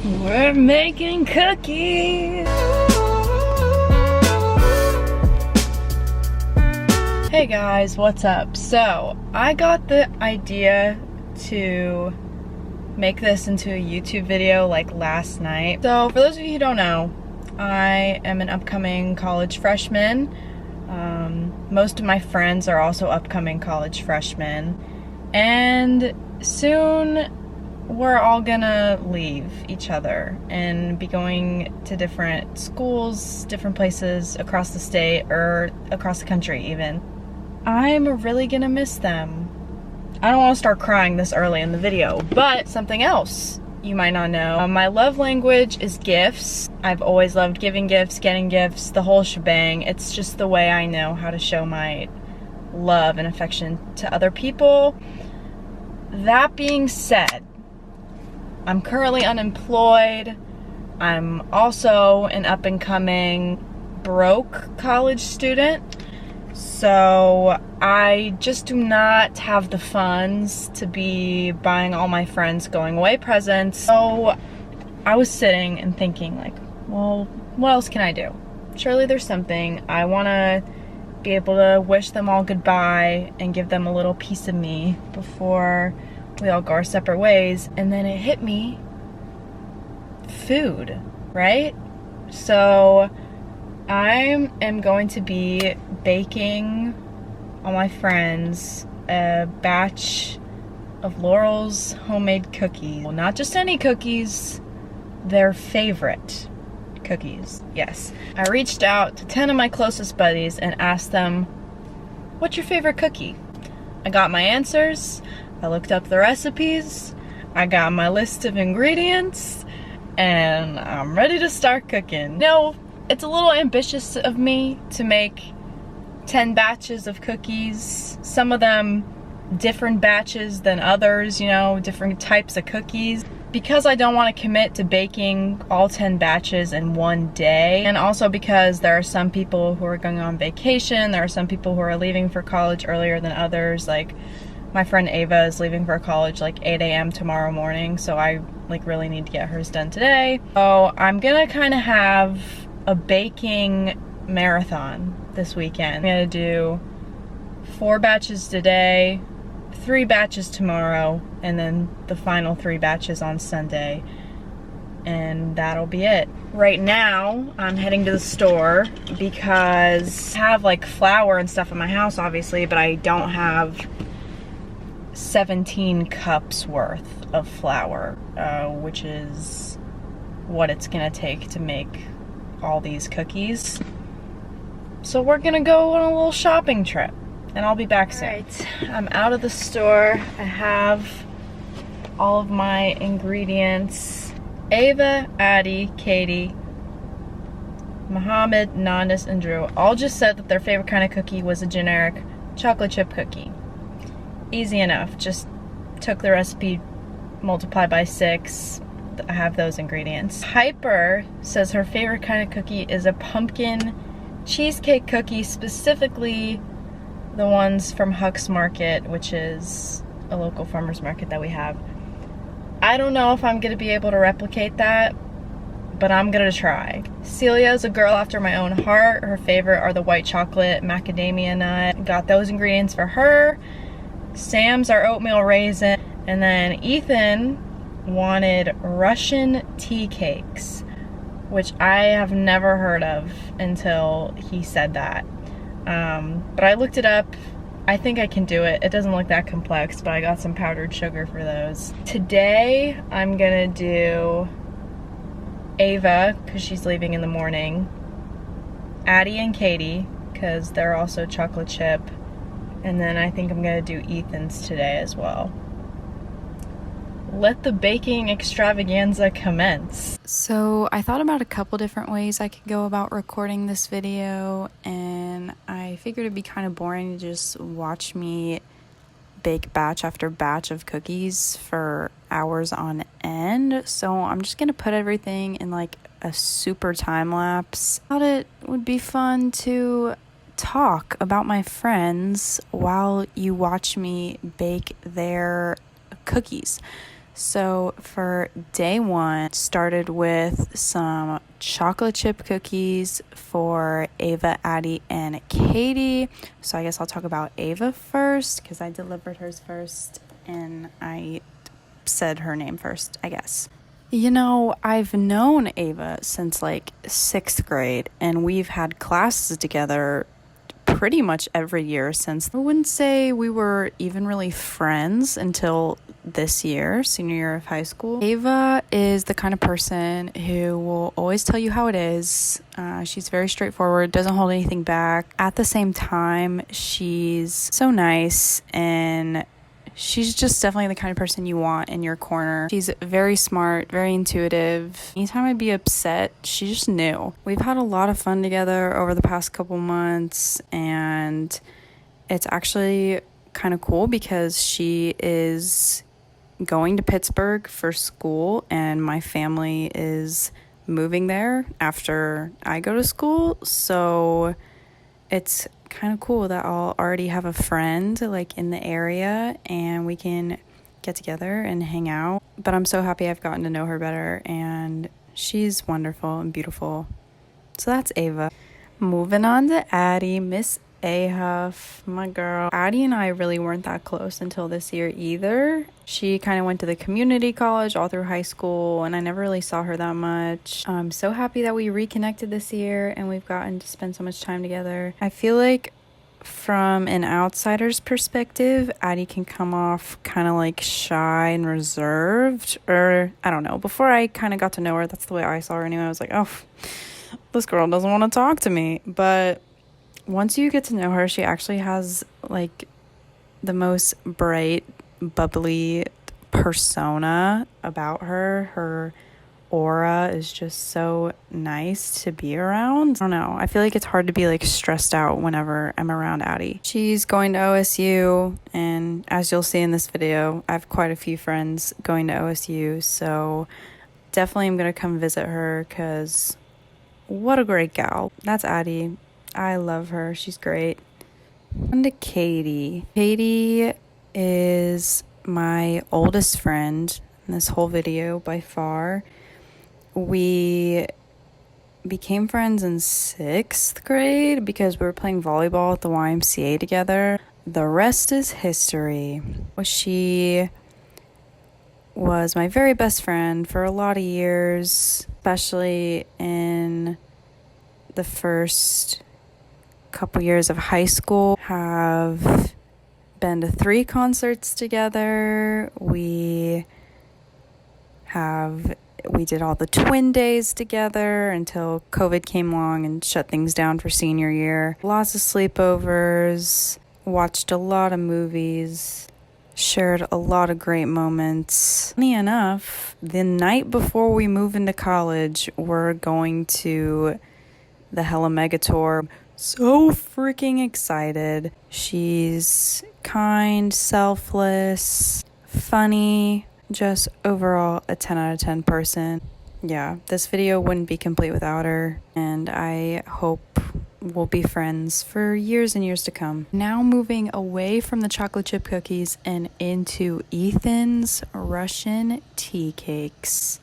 We're making cookies. Hey guys, what's up? So, I got the idea to make this into a YouTube video like last night. So, for those of you who don't know, I am an upcoming college freshman. Most of my friends are also upcoming college freshmen. And soon we're all gonna leave each other and be going to different schools, different places across the state or across the country even. I'm really gonna miss them. I don't want to start crying this early in the video, but something else you might not know. My love language is gifts. I've always loved giving gifts, getting gifts, the whole shebang. It's just the way I know how to show my love and affection to other people. That being said, I'm currently unemployed. I'm also an up-and-coming broke college student. So I just do not have the funds to be buying all my friends going away presents. So I was sitting and thinking like, well, what else can I do? Surely there's something. I want to be able to wish them all goodbye and give them a little piece of me before we all go our separate ways. And then it hit me, food, right? So I am going to be baking all my friends a batch of Laurel's homemade cookies. Well, not just any cookies, their favorite cookies. Yes. I reached out to 10 of my closest buddies and asked them, what's your favorite cookie? I got my answers. I looked up the recipes. I got my list of ingredients, and I'm ready to start cooking. No, it's a little ambitious of me to make 10 batches of cookies. Some of them different batches than others, you know, different types of cookies. Because I don't want to commit to baking all 10 batches in one day, and also because there are some people who are going on vacation, there are some people who are leaving for college earlier than others. Like my friend Ava is leaving for college like 8 a.m. tomorrow morning, so I like really need to get hers done today. So I'm gonna kind of have a baking marathon this weekend. I'm gonna do 4 batches today, 3 batches tomorrow, and then the final 3 batches on Sunday, and that'll be it. Right now I'm heading to the store because I have like flour and stuff in my house obviously, but I don't have 17 cups worth of flour, which is what it's gonna take to make all these cookies. So we're gonna go on a little shopping trip, and I'll be back soon. Alright, I'm out of the store. I have all of my ingredients. Ava, Addie, Katie, Mohammed, Nandis, and Drew all just said that their favorite kind of cookie was a generic chocolate chip cookie. Easy enough, just took the recipe, multiplied by 6. I have those ingredients. Hyper says her favorite kind of cookie is a pumpkin cheesecake cookie, specifically the ones from Huck's Market, which is a local farmer's market that we have. I don't know if I'm gonna be able to replicate that, but I'm gonna try. Celia is a girl after my own heart. Her favorite are the white chocolate macadamia nut. Got those ingredients for her. Sam's are oatmeal raisin. And then Ethan wanted Russian tea cakes, which I have never heard of until he said that. But I looked it up. I think I can do it. It doesn't look that complex, but I got some powdered sugar for those. Today, I'm gonna do Ava, because she's leaving in the morning, Addie and Katie, because they're also chocolate chip, and then I think I'm gonna do Ethan's today as well. Let the baking extravaganza commence. So I thought about a couple different ways I could go about recording this video, and I figured it'd be kind of boring to just watch me bake batch after batch of cookies for hours on end. So I'm just gonna put everything in like a super time lapse. I thought it would be fun to talk about my friends while you watch me bake their cookies. So for day one, started with some chocolate chip cookies for Ava, Addie, and Katie. So I guess I'll talk about Ava first because I delivered hers first and I said her name first, I guess. You know, I've known Ava since like 6th grade and we've had classes together pretty much every year since. I wouldn't say we were even really friends until this year, senior year of high school. Ava is the kind of person who will always tell you how it is. She's very straightforward, doesn't hold anything back. At the same time, she's so nice and she's just definitely the kind of person you want in your corner. She's very smart, very intuitive. Anytime I'd be upset, she just knew. We've had a lot of fun together over the past couple months, and it's actually kind of cool because she is going to Pittsburgh for school, and my family is moving there after I go to school. So it's kind of cool that I'll already have a friend like in the area and we can get together and hang out. But I'm so happy I've gotten to know her better and she's wonderful and beautiful. So that's Ava. Moving on to Addie, Miss A-Huff, my girl. Addie and I really weren't that close until this year either. She kind of went to the community college all through high school and I never really saw her that much. I'm so happy that we reconnected this year and we've gotten to spend so much time together. I feel like from an outsider's perspective, Addie can come off kind of like shy and reserved, or I don't know. Before I kind of got to know her, that's the way I saw her anyway. I was like, oh, this girl doesn't want to talk to me. But once you get to know her, she actually has like the most bright, bubbly persona about her. Her aura is just so nice to be around. I don't know. I feel like it's hard to be like stressed out whenever I'm around Addie. She's going to OSU, and as you'll see in this video, I have quite a few friends going to OSU, so definitely I'm gonna come visit her because what a great gal. That's Addie. I love her. She's great. On to Katie. Katie is my oldest friend in this whole video by far. We became friends in 6th grade because we were playing volleyball at the YMCA together. The rest is history. She was my very best friend for a lot of years, especially in the first couple years of high school. Have been to 3 concerts together. We did all the twin days together until COVID came along and shut things down for senior year. Lots of sleepovers, watched a lot of movies, shared a lot of great moments. Funny enough, the night before we move into college, we're going to the Hella Mega Tour. So freaking excited. She's kind, selfless, funny, just overall a 10 out of 10 person. Yeah, this video wouldn't be complete without her, and I hope we'll be friends for years and years to come. Now moving away from the chocolate chip cookies and into Ethan's Russian tea cakes.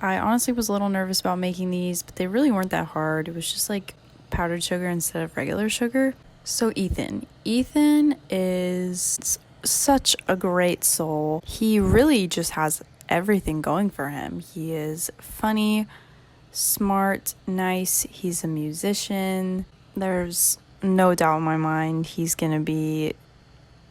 I honestly was a little nervous about making these, but they really weren't that hard. It was just like powdered sugar instead of regular sugar. So Ethan is such a great soul. He really just has everything going for him. He is funny, smart, nice. He's a musician. There's no doubt in my mind he's gonna be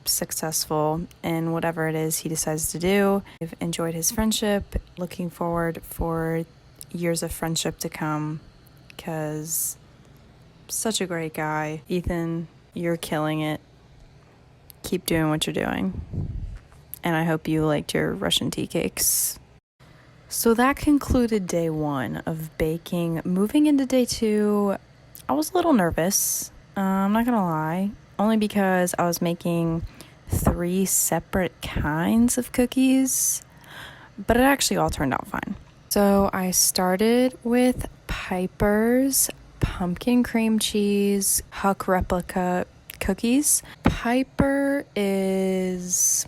successful in whatever it is he decides to do. I've enjoyed his friendship. Looking forward for years of friendship to come because such a great guy. Ethan, you're killing it. Keep doing what you're doing. And I hope you liked your Russian tea cakes. So that concluded day 1 of baking. Moving into day 2, I was a little nervous. I'm not gonna lie. Only because I was making 3 separate kinds of cookies. But it actually all turned out fine. So I started with Piper's pumpkin cream cheese Huck replica cookies. Piper is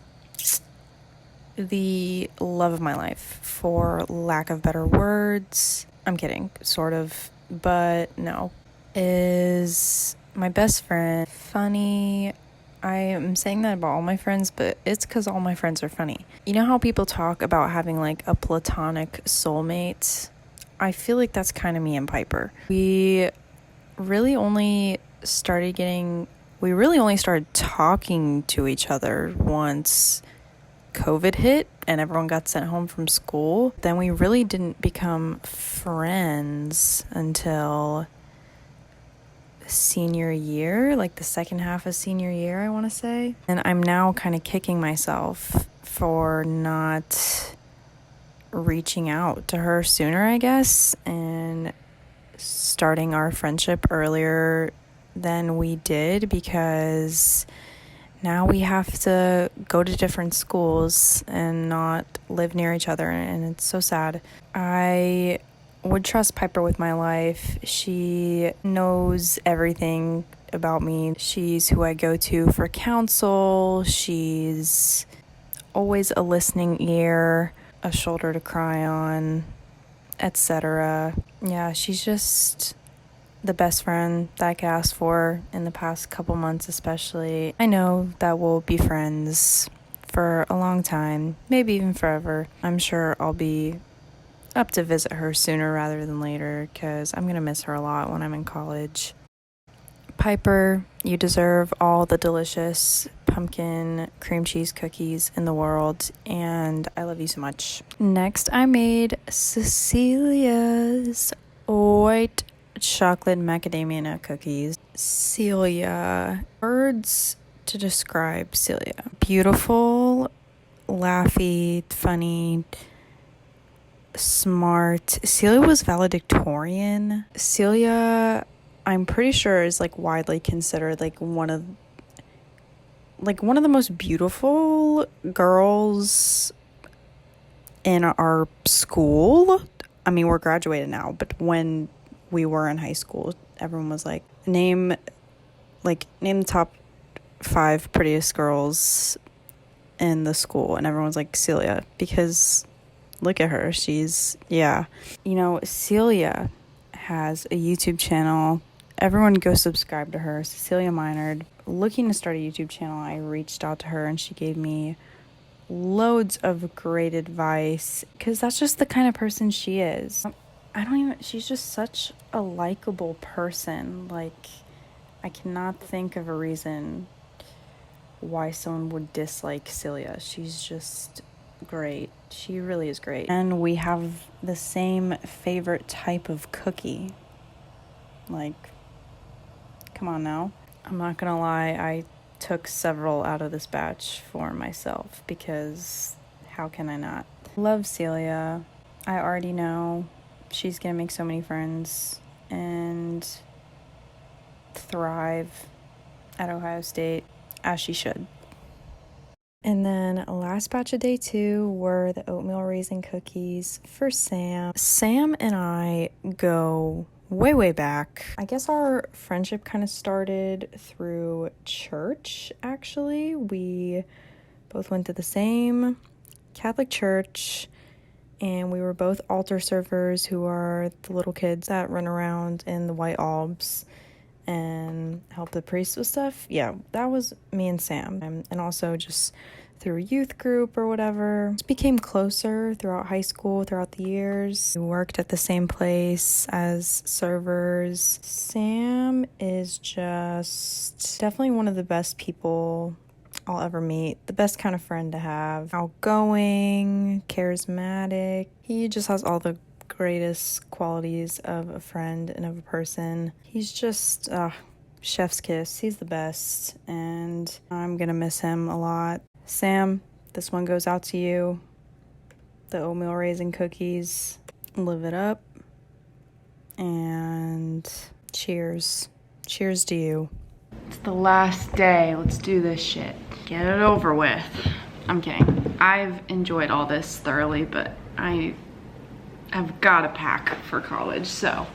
the love of my life, for lack of better words. I'm kidding, sort of, but no. Is my best friend. Funny. I am saying that about all my friends, but it's because all my friends are funny. You know how people talk about having like a platonic soulmate? I feel like that's kind of me and Piper. We really only started talking to each other once COVID hit and everyone got sent home from school. Then we really didn't become friends until senior year, like the second half of senior year, I want to say. And I'm now kind of kicking myself for not reaching out to her sooner, I guess, and starting our friendship earlier than we did, because now we have to go to different schools and not live near each other, and it's so sad. I would trust Piper with my life. She knows everything about me. She's who I go to for counsel. She's always a listening ear, a shoulder to cry on, etc. Yeah, she's just the best friend that I could ask for in the past couple months especially. I know that we'll be friends for a long time, maybe even forever. I'm sure I'll be up to visit her sooner rather than later, because I'm going to miss her a lot when I'm in college. Piper, you deserve all the delicious pumpkin cream cheese cookies in the world, and I love you so much. Next, I made Cecilia's white chocolate macadamia nut cookies. Celia. Words to describe Celia. Beautiful, laughy, funny, smart. Celia was valedictorian. Celia, I'm pretty sure, is like widely considered like one of the most beautiful girls in our school. I mean, we're graduated now, but when we were in high school, everyone was like, name the top 5 prettiest girls in the school, and everyone's like Celia, because look at her. She's, yeah. You know, Celia has a YouTube channel. Everyone go subscribe to her. Cecilia Minard. Looking to start a YouTube channel, I reached out to her and she gave me loads of great advice, because that's just the kind of person she is. She's just such a likable person. Like, I cannot think of a reason why someone would dislike Celia. She's just great. She really is great. And we have the same favorite type of cookie. Like, come on now. I'm not gonna lie, I took several out of this batch for myself, because how can I not? Love Celia. I already know she's gonna make so many friends and thrive at Ohio State, as she should. And then last batch of day 2 were the oatmeal raisin cookies for Sam. Sam and I go way back. I guess our friendship kind of started through church, actually. We both went to the same Catholic church, and we were both altar servers, who are the little kids that run around in the white albs and help the priest with stuff. Yeah, that was me and Sam. And also just through a youth group or whatever. Just became closer throughout high school, throughout the years. We worked at the same place as servers. Sam is just definitely one of the best people I'll ever meet. The best kind of friend to have. Outgoing, charismatic. He just has all the greatest qualities of a friend and of a person. He's just chef's kiss. He's the best, and I'm gonna miss him a lot. Sam, this one goes out to you. The oatmeal raisin cookies. Live it up. And cheers. Cheers to you. It's the last day. Let's do this shit. Get it over with. I'm kidding. I've enjoyed all this thoroughly, but I've got to pack for college, so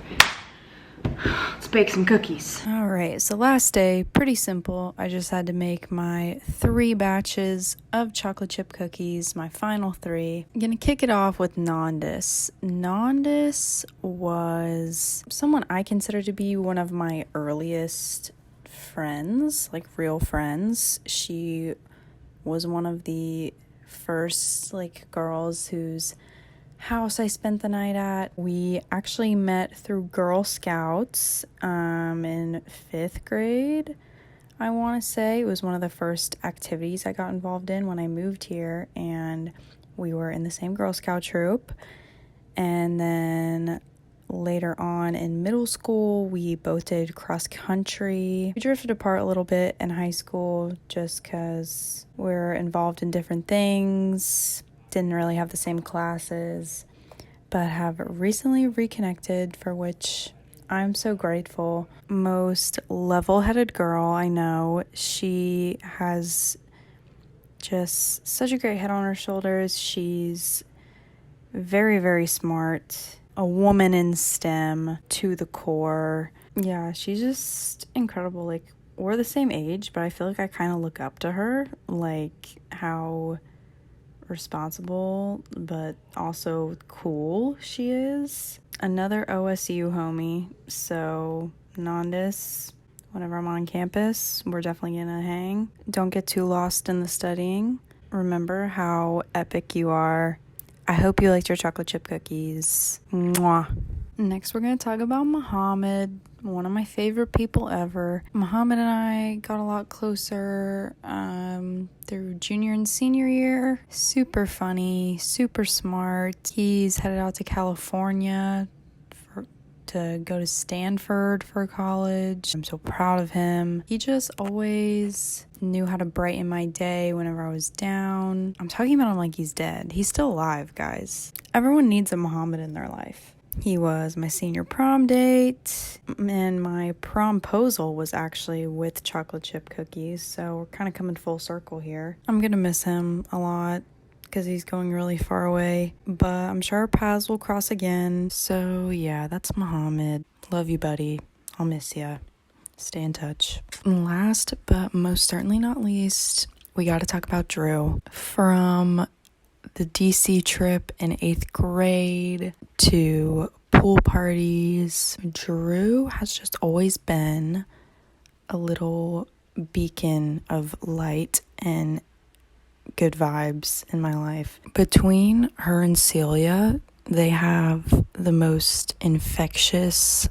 Let's bake some cookies. All right, so last day, pretty simple. I just had to make my 3 batches of chocolate chip cookies, my final 3. I'm gonna kick it off with Nandis. Nandis was someone I consider to be one of my earliest friends, like real friends. She was one of the first like girls whose house I spent the night at. We actually met through Girl Scouts in 5th grade. I want to say it was one of the first activities I got involved in when I moved here, and we were in the same Girl Scout troop. And then later on in middle school, we both did cross country. We drifted apart a little bit in high school just because we're involved in different things, didn't really have the same classes, but have recently reconnected, for which I'm so grateful. Most level-headed girl I know. She has just such a great head on her shoulders. She's very, very smart. A woman in STEM to the core. Yeah, she's just incredible. Like, we're the same age, but I feel like I kind of look up to her. Like, how responsible but also cool she is. Another OSU homie. So, Nandis, whenever I'm on campus, we're definitely gonna hang. Don't get too lost in the studying. Remember how epic you are. I hope you liked your chocolate chip cookies. Mwah. Next, we're going to talk about Muhammad, one of my favorite people ever. Muhammad and I got a lot closer through junior and senior year. Super funny, super smart. He's headed out to California to go to Stanford for college. I'm so proud of him. He just always knew how to brighten my day whenever I was down. I'm talking about him like he's dead. He's still alive, guys. Everyone needs a Muhammad in their life. He was my senior prom date, and my promposal was actually with chocolate chip cookies, so we're kind of coming full circle here. I'm gonna miss him a lot because he's going really far away, but I'm sure our paths will cross again. So yeah, that's Muhammad. Love you, buddy. I'll miss ya. Stay in touch. And last but most certainly not least, we got to talk about Drew. From the DC trip in 8th grade to pool parties, Drew has just always been a little beacon of light and good vibes in my life. Between her and Celia, they have the most infectious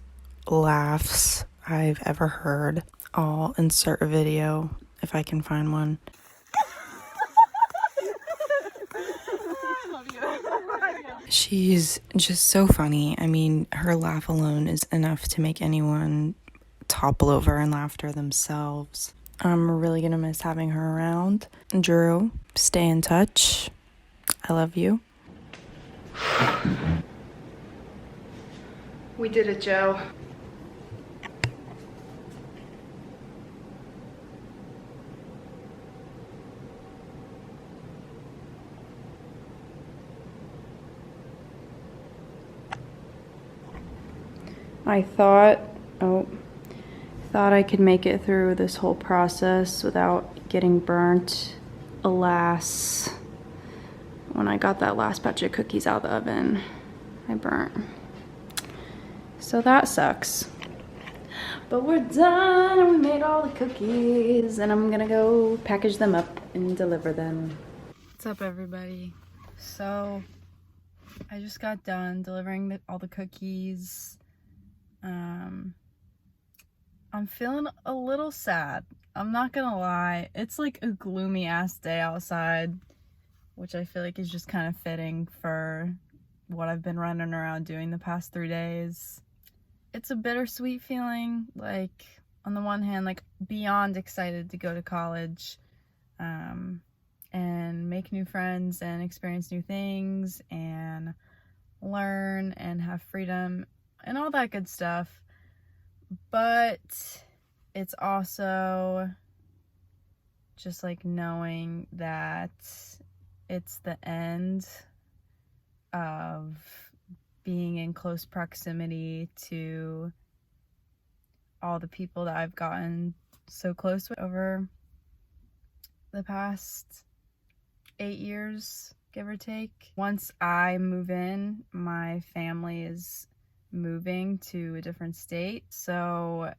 laughs I've ever heard. I'll insert a video if I can find one. She's just so funny. I mean, her laugh alone is enough to make anyone topple over in laughter themselves. I'm really gonna miss having her around. Drew, stay in touch. I love you. We did it, Joe. I thought I could make it through this whole process without getting burnt. Alas, when I got that last batch of cookies out of the oven, I burnt. So that sucks. But we're done and we made all the cookies and I'm gonna go package them up and deliver them. What's up, everybody? So I just got done delivering all the cookies. I'm feeling a little sad. I'm not gonna lie. It's like a gloomy ass day outside, which I feel like is just kind of fitting for what I've been running around doing the past 3 days. It's a bittersweet feeling. Like, on the one hand, like, beyond excited to go to college, and make new friends and experience new things and learn and have freedom and all that good stuff. But it's also just like knowing that it's the end of being in close proximity to all the people that I've gotten so close with over the past 8 years, give or take. Once I move in, my family is moving to a different state, so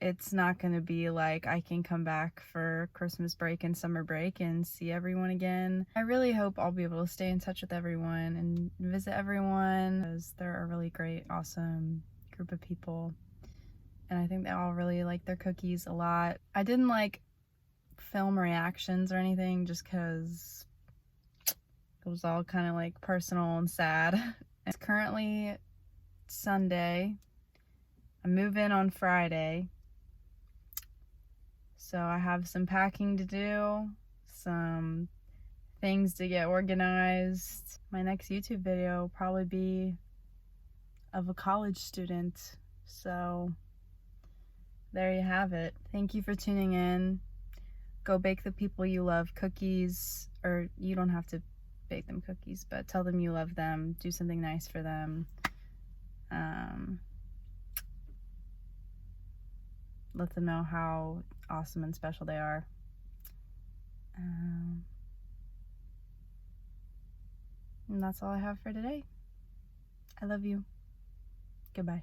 it's not going to be like I can come back for Christmas break and summer break and see everyone again. I really hope I'll be able to stay in touch with everyone and visit everyone, because they're a really great, awesome group of people, and I think they all really like their cookies a lot. I didn't like film reactions or anything just because it was all kind of like personal and sad. It's currently Sunday. I move in on Friday. So I have some packing to do, some things to get organized. My next YouTube video will probably be of a college student. So there you have it. Thank you for tuning in. Go bake the people you love cookies, or you don't have to bake them cookies, but tell them you love them. Do something nice for them. Let them know how awesome and special they are. And that's all I have for today. I love you. Goodbye.